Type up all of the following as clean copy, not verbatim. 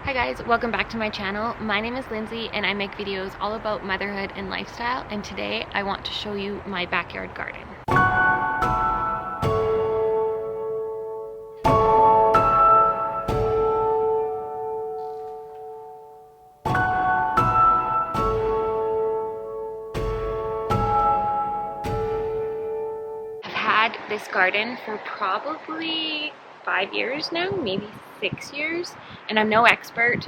Hi guys, welcome back to my channel. My name is Lindsay and I make videos all about motherhood and lifestyle, and today I want to show you my backyard garden. I've had this garden for probably 5 years now, maybe 6 years, and I'm no expert.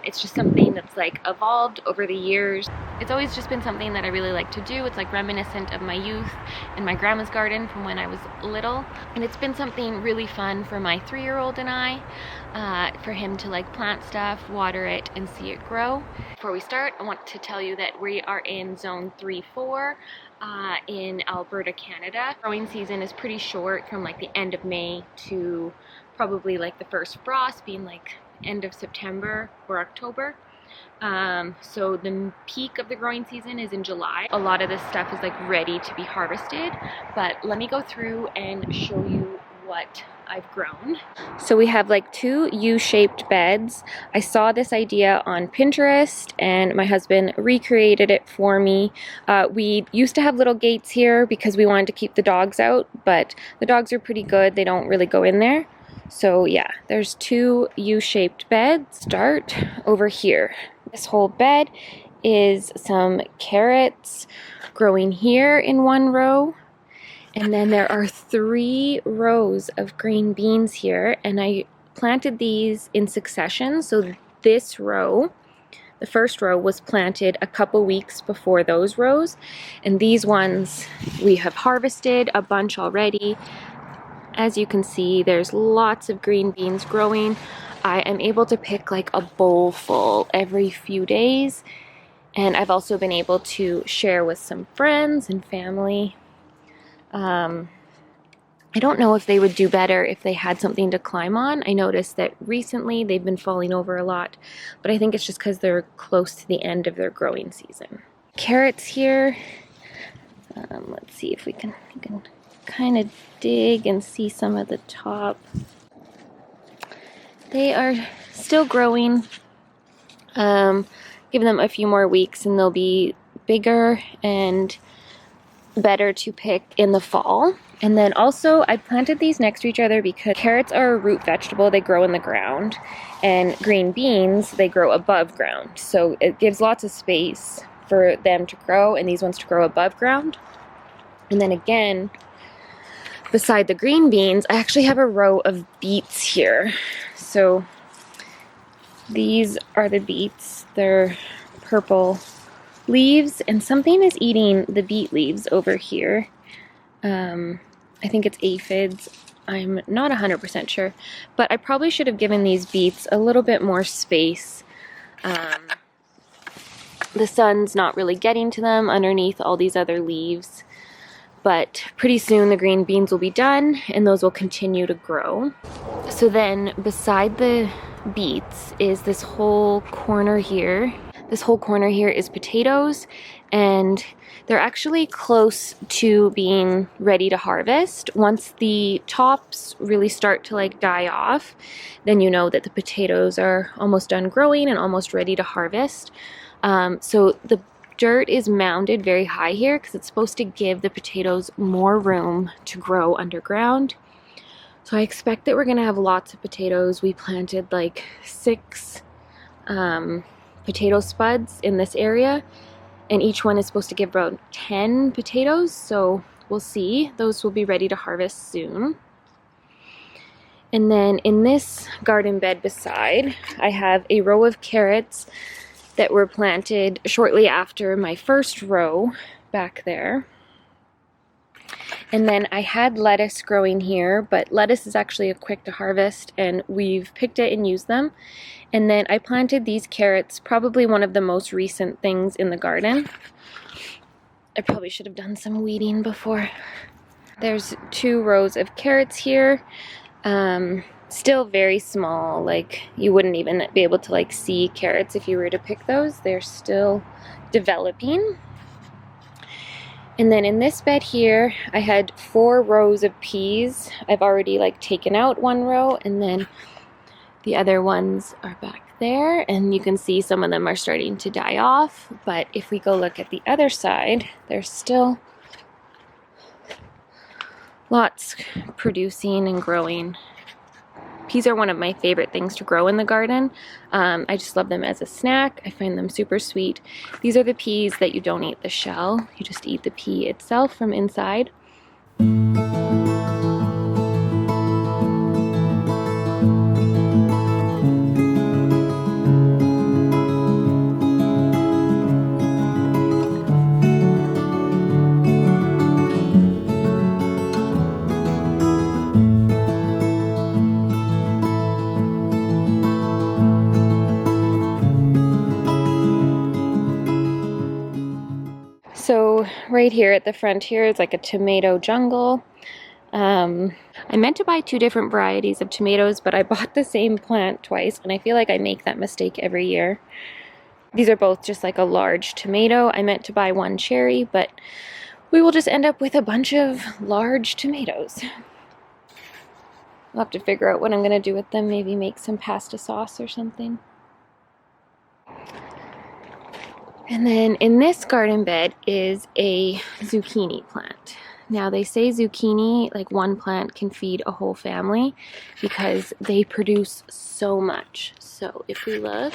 It's just something that's like evolved over the years. It's always just been something that I really like to do. It's like reminiscent of my youth and my grandma's garden from when I was little, and it's been something really fun for my 3-year-old and I, for him to like plant stuff, water it, and see it grow. Before we start, I want to tell you that we are in zone 3-4 in Alberta, Canada. Growing season is pretty short, from like the end of May to probably like the first frost being like end of September or October. So the peak of the growing season is in July. A lot of this stuff is like ready to be harvested, but let me go through and show you what I've grown. So we have like 2 U-shaped beds. I saw this idea on Pinterest and my husband recreated it for me. We used to have little gates here because we wanted to keep the dogs out, but the dogs are pretty good. They don't really go in there. So yeah, there's 2 U-shaped beds. Start over here. This whole bed is some carrots growing here in one row. And then there are 3 rows of green beans here, and I planted these in succession. So this row, the first row, was planted a couple weeks before those rows, and these ones we have harvested a bunch already. As you can see, there's lots of green beans growing. I am able to pick like a bowl full every few days, and I've also been able to share with some friends and family. I don't know if they would do better if they had something to climb on. I noticed that recently they've been falling over a lot, but I think it's just because they're close to the end of their growing season. Carrots here. Let's see if we can kind of dig and see some of the top. They are still growing. Give them a few more weeks and they'll be bigger and better to pick in the fall. And then also I planted these next to each other because carrots are a root vegetable. They grow in the ground, and green beans, they grow above ground. So it gives lots of space for them to grow and these ones to grow above ground. And then again, beside the green beans, I actually have a row of beets here. So these are the beets. They're purple leaves, and something is eating the beet leaves over here. I think it's aphids. I'm not 100% sure, but I probably should have given these beets a little bit more space. The sun's not really getting to them underneath all these other leaves, but pretty soon the green beans will be done and those will continue to grow. So then beside the beets is this whole corner here. This whole corner here is potatoes, and they're actually close to being ready to harvest. Once the tops really start to like die off, then you know that the potatoes are almost done growing and almost ready to harvest. So the dirt is mounded very high here because it's supposed to give the potatoes more room to grow underground. So I expect that we're gonna have lots of potatoes. We planted like 6 potato spuds in this area, and each one is supposed to give about 10 potatoes, so we'll see. Those will be ready to harvest soon. And then in this garden bed beside, I have a row of carrots that were planted shortly after my first row back there. And then I had lettuce growing here, but lettuce is actually quick to harvest and we've picked it and used them. And then I planted these carrots, probably one of the most recent things in the garden. I probably should have done some weeding before. There's 2 rows of carrots here. Still very small, like you wouldn't even be able to like see carrots if you were to pick those. They're still developing. And then in this bed here, I had 4 rows of peas. I've already like taken out 1 row, and then the other ones are back there, and you can see some of them are starting to die off. But if we go look at the other side, there's still lots producing and growing. Peas are one of my favorite things to grow in the garden. I just love them as a snack. I find them super sweet. These are the peas that you don't eat the shell. You just eat the pea itself from inside. So right here at the front here is like a tomato jungle. I meant to buy 2 different varieties of tomatoes, but I bought the same plant twice, and I feel like I make that mistake every year. These are both just like a large tomato. I meant to buy 1 cherry, but we will just end up with a bunch of large tomatoes. I'll have to figure out what I'm going to do with them. Maybe make some pasta sauce or something. And then in this garden bed is a zucchini plant. Now they say zucchini, like 1 plant can feed a whole family because they produce so much. So if we look,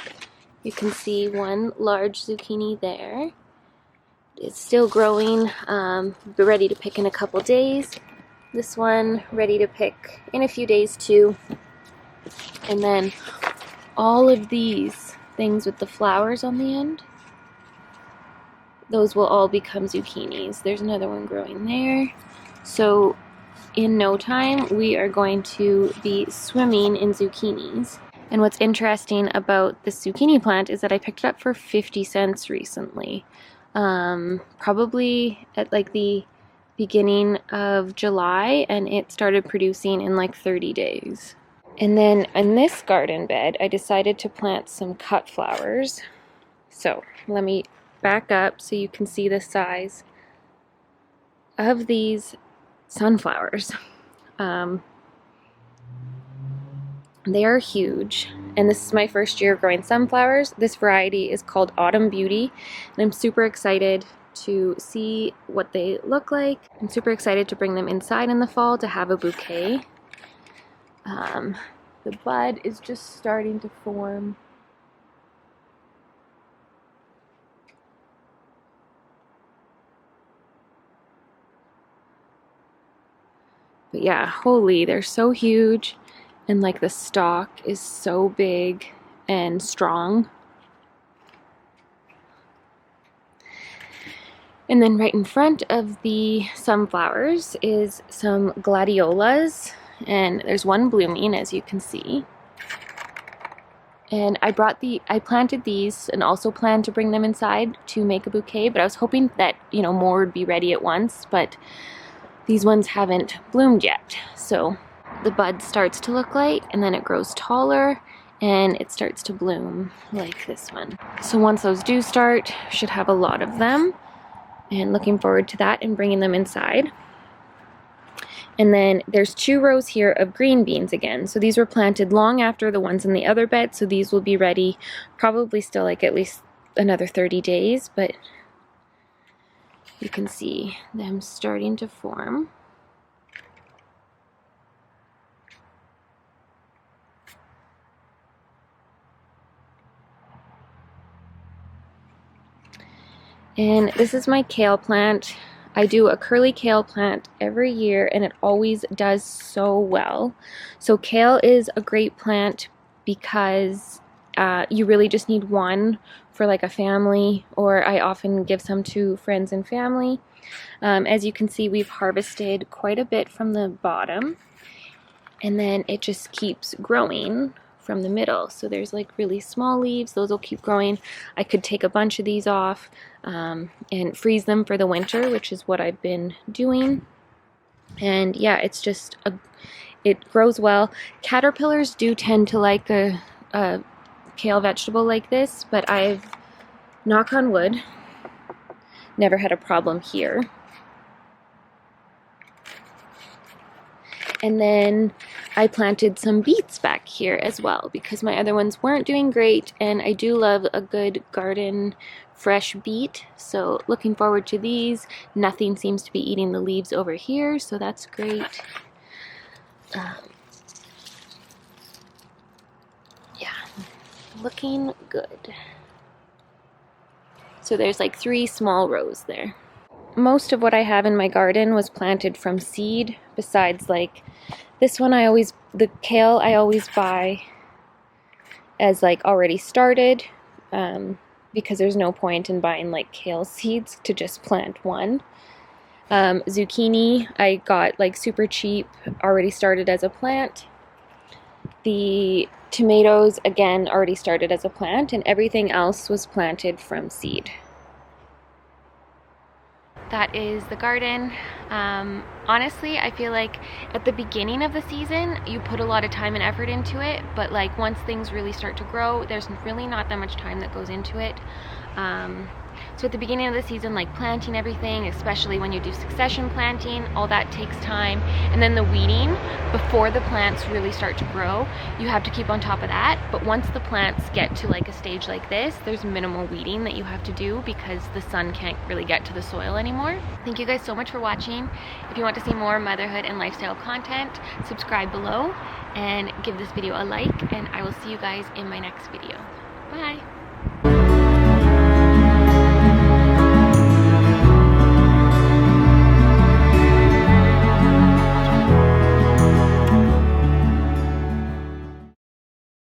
you can see 1 large zucchini there. It's still growing, be ready to pick in a couple days. This one ready to pick in a few days too. And then all of these things with the flowers on the end, those will all become zucchinis. There's another one growing there. So in no time, we are going to be swimming in zucchinis. And what's interesting about this zucchini plant is that I picked it up for 50 cents recently. Probably at like the beginning of July, and it started producing in like 30 days. And then in this garden bed, I decided to plant some cut flowers. So let me back up so you can see the size of these sunflowers. They are huge, and this is my first year growing sunflowers. This variety is called Autumn Beauty, and I'm super excited to see what they look like. I'm super excited to bring them inside in the fall to have a bouquet. The bud is just starting to form. But yeah, holy, they're so huge, and like the stalk is so big and strong. And then right in front of the sunflowers is some gladiolas, and there's 1 blooming, as you can see. And I planted these and also planned to bring them inside to make a bouquet, but I was hoping that, you know, more would be ready at once, but these ones haven't bloomed yet. So the bud starts to look like, and then it grows taller and it starts to bloom like this one. So once those do start, should have a lot of them, and looking forward to that and bringing them inside. And then there's 2 rows here of green beans again. So these were planted long after the ones in the other bed, so these will be ready probably still like at least another 30 days, but you can see them starting to form. And this is my kale plant. I do a curly kale plant every year, and it always does so well. So kale is a great plant because you really just need 1 for like a family, or I often give some to friends and family. As you can see, we've harvested quite a bit from the bottom, and then it just keeps growing from the middle. So there's like really small leaves, those will keep growing. I could take a bunch of these off and freeze them for the winter, which is what I've been doing. And yeah, it's just it grows well. Caterpillars do tend to like a kale vegetable like this, but I've, knock on wood, never had a problem here. And then I planted some beets back here as well because my other ones weren't doing great, and I do love a good garden fresh beet. So looking forward to these. Nothing seems to be eating the leaves over here, so that's great. Yeah, looking good. So there's like 3 small rows there. Most of what I have in my garden was planted from seed, besides like this one the kale I always buy as like already started, because there's no point in buying like kale seeds to just plant one. Zucchini I got like super cheap, already started as a plant. The tomatoes, again, already started as a plant, and everything else was planted from seed. That is the garden. Honestly, I feel like at the beginning of the season, you put a lot of time and effort into it, but like once things really start to grow, there's really not that much time that goes into it. So at the beginning of the season, like planting everything, especially when you do succession planting, all that takes time. And then the weeding, before the plants really start to grow, you have to keep on top of that. But once the plants get to like a stage like this, there's minimal weeding that you have to do because the sun can't really get to the soil anymore. Thank you guys so much for watching. If you want to see more motherhood and lifestyle content, subscribe below and give this video a like, and I will see you guys in my next video. Bye!